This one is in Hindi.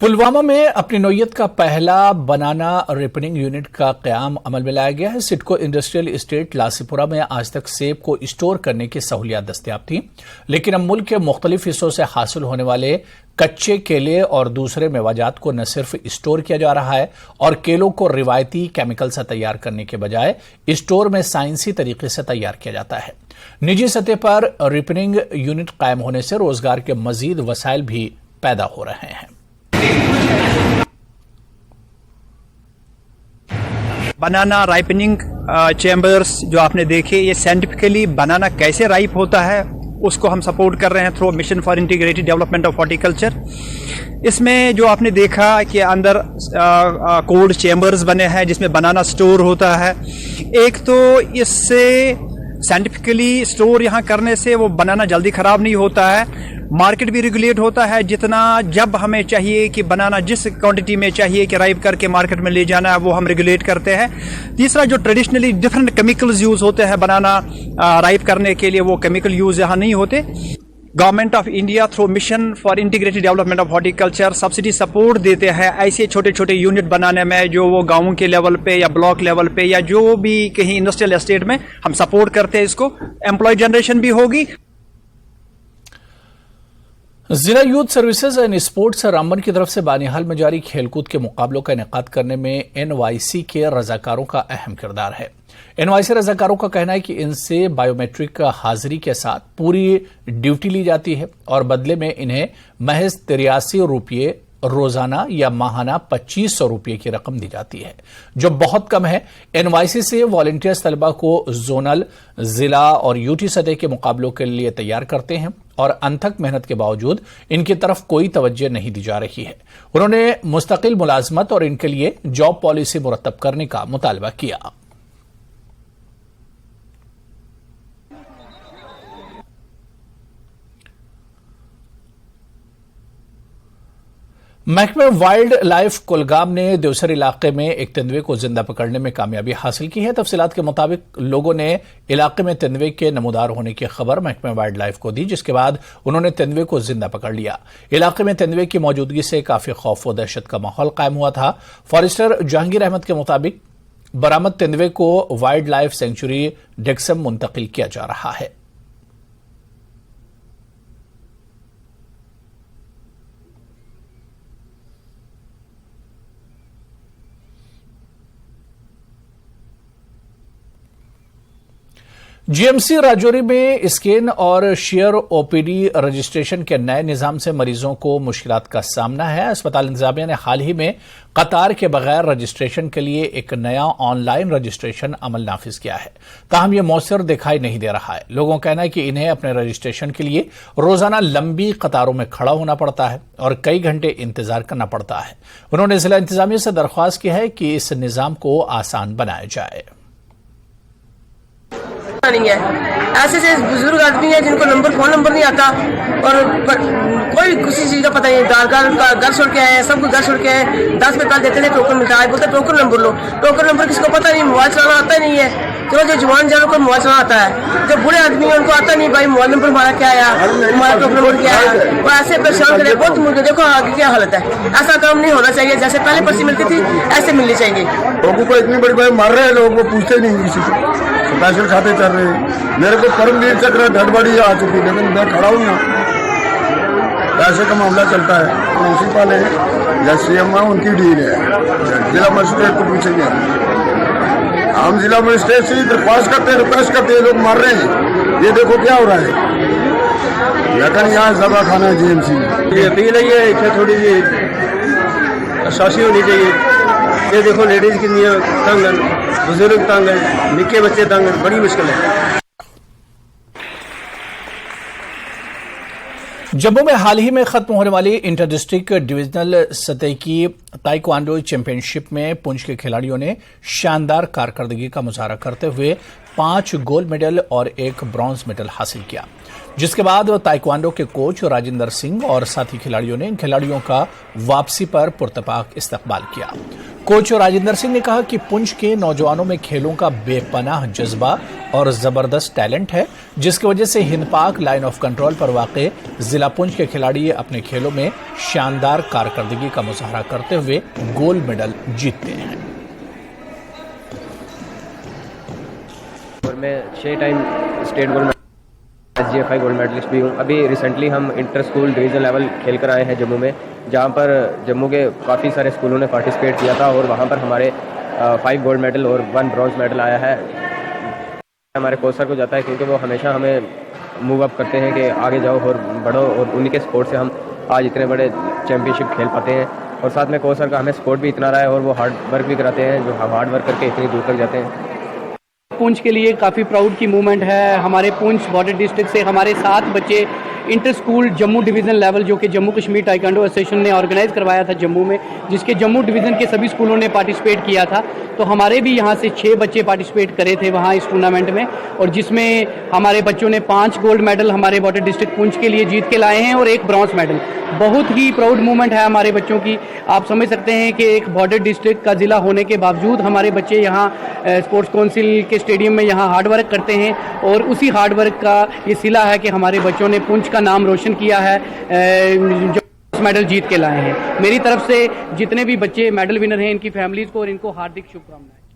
पुलवामा में अपनी नौयत का पहला बनाना रिपनिंग यूनिट का क़याम अमल में लाया गया है। सिडको इंडस्ट्रियल एस्टेट लासीपुरा में आज तक सेब को स्टोर करने की सहूलियत दस्तयाब थी, लेकिन अब मुल्क के मुख्तलिफ हिस्सों से हासिल होने वाले कच्चे केले और दूसरे मेवाजात को न सिर्फ स्टोर किया जा रहा है और केलों को रिवायती केमिकल से तैयार करने के बजाय स्टोर में साइंसी तरीके से तैयार किया जाता है। निजी सतह पर रिपनिंग यूनिट कायम होने से रोजगार के मजीद वसाइल भी पैदा हो रहे हैं। बनाना राइपनिंग चैम्बर्स जो आपने देखे, ये साइंटिफिकली बनाना कैसे राइप होता है उसको हम सपोर्ट कर रहे हैं through mission for integrated development of horticulture. इसमें जो आपने देखा कि अंदर कोल्ड चैम्बर्स बने हैं जिसमें बनाना स्टोर होता है। एक तो इससे साइंटिफिकली स्टोर यहाँ करने से वो बनाना जल्दी खराब नहीं होता है, मार्केट भी रेगुलेट होता है। जितना जब हमें चाहिए कि बनाना जिस क्वांटिटी में चाहिए कि राइप करके मार्केट में ले जाना है वो हम रेगुलेट करते हैं। तीसरा, जो ट्रेडिशनली डिफरेंट केमिकल्स यूज होते हैं बनाना राइप करने के लिए, वो केमिकल यूज यहाँ नहीं होते। Government of India through mission for integrated development of horticulture subsidy support देते हैं ऐसे छोटे छोटे यूनिट बनाने में, जो वो गांवों के लेवल पे या ब्लॉक लेवल पे या जो भी कहीं इंडस्ट्रियल एस्टेट में हम सपोर्ट करते हैं। इसको एम्प्लॉय जनरेशन भी होगी। जिला youth services and sports Ramban की तरफ से बानिहाल में जारी खेलकूद के मुकाबलों का इनेकाद करने में एनवाईसी के रजाकारों का अहम किरदार है। एनवाईसी रजाकारों का कहना है कि इनसे बायोमेट्रिक हाजिरी के साथ पूरी ड्यूटी ली जाती है और बदले में इन्हें महज 83 रुपये रोजाना या माहाना 2500 रुपये की रकम दी जाती है, जो बहुत कम है। एनवाईसी से वॉलंटियर्स तलबा को जोनल, जिला और यूटी सतह के मुकाबलों के लिए तैयार करते हैं और अनथक मेहनत के बावजूद इनकी तरफ कोई तवज्जो नहीं दी जा रही है। उन्होंने मुस्तकिल मुलाजमत और इनके लिए जॉब पॉलिसी मुरतब करने का मुतालबा किया। महकमे वाइल्ड लाइफ कुलगाम ने देवसर इलाके में एक तेंदुए को जिंदा पकड़ने में कामयाबी हासिल की है। तफसीलात के मुताबिक लोगों ने इलाके में तेंदुए के नमूदार होने की खबर महकमे वाइल्ड लाइफ को दी, जिसके बाद उन्होंने तेंदुए को जिंदा पकड़ लिया। इलाके में तेंदुए की मौजूदगी से काफी खौफ व दहशत का माहौल कायम हुआ था। फॉरेस्टर जहांगीर अहमद के मुताबिक बरामद तेंदुए को वाइल्ड लाइफ सेंचुरी डेक्सम मुंतकिल किया जा रहा है। जीएमसी राजौरी में स्कैन और शेयर ओपीडी रजिस्ट्रेशन के नए निजाम से मरीजों को मुश्किलात का सामना है। अस्पताल इंतजामिया ने हाल ही में कतार के बगैर रजिस्ट्रेशन के लिए एक नया ऑनलाइन रजिस्ट्रेशन अमल नाफिज किया है, ताहम यह मौसर दिखाई नहीं दे रहा है। लोगों का कहना है कि इन्हें अपने रजिस्ट्रेशन के लिए रोजाना लंबी कतारों में खड़ा होना पड़ता है और कई घंटे इंतजार करना पड़ता है। उन्होंने जिला इंतजामिया से दरख्वास्त की है कि इस निजाम को आसान बनाया जाए। नहीं है, ऐसे से बुजुर्ग आदमी है जिनको फोन नंबर नहीं आता और कोई किसी चीज का पता नहीं। घर छोड़ के आए, सब कुछ घर छोड़ के आए। 10 मिनट बाद देते थे टोकन मिलता है, बोलते टोकन नंबर लो। टोकन नंबर किसको पता नहीं, मोबाइल चलाना आता ही नहीं है। चलो जो जवान जानों को मोबाइल चलाना आता है, जो बूढ़े आदमी है उनको आता नहीं, भाई मोबाइल नंबर हमारा क्या आया, हमारा टोकन नंबर क्या आया। और ऐसे परेशान करे बहुत मुझे। देखो आगे क्या हालत है। ऐसा काम नहीं होना चाहिए, जैसे पहले पर्ची मिलती थी ऐसे मिलनी चाहिए। लोगों को इतनी बड़ी बड़ी मार रहे हैं, लोगों को पूछते नहीं किसी को, स्पेशल खाते चल रहे हैं। मेरे को परमवीर चक्र गड़बड़ी आ चुकी, लेकिन मैं खड़ा हूँ यहाँ। पैसे का मामला चलता है, प्रिंसिपल है या सीएम है, उनकी डील है। जिला मजिस्ट्रेट को पूछेंगे। हम जिला मजिस्ट्रेट से दरख्वास्त करते हैं, रिक्वेस्ट करते हैं, लोग मार रहे हैं। ये देखो क्या हो रहा है। लेकिन यहाँ दवा खाना है जीएमसी में। ये अपील है, ये इसमें थोड़ी सी शासी होनी चाहिए। ये देखो लेडीज कितनी तंग है, बुजुर्ग तंग है, निक्के बच्चे तंग है, बड़ी मुश्किल है। जम्मू में हाल ही में खत्म होने वाली इंटर डिस्ट्रिक्ट डिविजनल सतह की ताइक्वांडो चैंपियनशिप में पुंछ के खिलाड़ियों ने शानदार कारकर्दगी का मुजाहरा करते हुए 5 गोल्ड मेडल और 1 ब्रॉन्ज मेडल हासिल किया, जिसके बाद ताइक्वांडो के कोच राजेंद्र सिंह और साथी खिलाड़ियों ने इन खिलाड़ियों का वापसी पर पुरतपाक इस्तकबाल किया। कोच राजेंद्र सिंह ने कहा कि पुंछ के नौजवानों में खेलों का बेपनाह जज्बा और जबरदस्त टैलेंट है, जिसकी वजह से हिंद-पाक लाइन ऑफ कंट्रोल पर वाक़ जिला पुंछ के खिलाड़ी अपने खेलों में शानदार कारकर्दगी का मुजाहरा करते हुए गोल्ड मेडल जीतते हैं। और मैं 6 time state gold SGFI gold medalist भी हूँ। अभी रिसेंटली हम इंटर स्कूल डिवीज़न लेवल खेल कर आए हैं जम्मू में, जहाँ पर जम्मू के काफ़ी सारे स्कूलों ने पार्टिसिपेट किया था और वहाँ पर हमारे 5 गोल्ड मेडल और 1 ब्रॉन्ज मेडल आया है। हमारे कोच सर को जाता है क्योंकि वो हमेशा हमें मूव अप करते हैं कि आगे जाओ और बढ़ो, और उन्हीं के सपोर्ट से हम आज इतने बड़े चैम्पियनशिप खेल पाते हैं। और साथ में कोच सर का हमें सपोर्ट भी इतना रहा है और वो हार्ड वर्क भी कराते हैं, जो हम हार्ड वर्क करके इतनी दूर तक जाते हैं। पुंछ के लिए काफ़ी प्राउड की मूवमेंट है। हमारे पुंछ बॉर्डर डिस्ट्रिक्ट से हमारे 7 बच्चे inter school Jammu division level, जो कि जम्मू कश्मीर ताइक्वांडो एसोसिएशन ने ऑर्गेनाइज करवाया था जम्मू में, जिसके जम्मू डिवीज़न के सभी स्कूलों ने पार्टिसिपेट किया था। तो हमारे भी यहाँ से 6 बच्चे पार्टिसिपेट करे थे वहाँ इस टूर्नामेंट में, और जिसमें हमारे बच्चों ने 5 गोल्ड मेडल हमारे बॉर्डर डिस्ट्रिक्ट पुंछ के लिए जीत के लाए हैं और 1 ब्रॉन्ज मेडल। बहुत ही प्राउड मूवमेंट है हमारे बच्चों की। आप समझ सकते हैं कि एक बॉर्डर डिस्ट्रिक्ट का ज़िला होने के बावजूद हमारे बच्चे यहाँ स्पोर्ट्स काउंसिल के स्टेडियम में यहाँ हार्ड वर्क करते हैं, और उसी हार्ड वर्क का ये सिला है कि हमारे बच्चों ने पुंछ का नाम रोशन किया है, जो मेडल जीत के लाए हैं। मेरी तरफ से जितने भी बच्चे मेडल विनर हैं, इनकी फैमिलीज़ को और इनको हार्दिक शुभकामनाएं।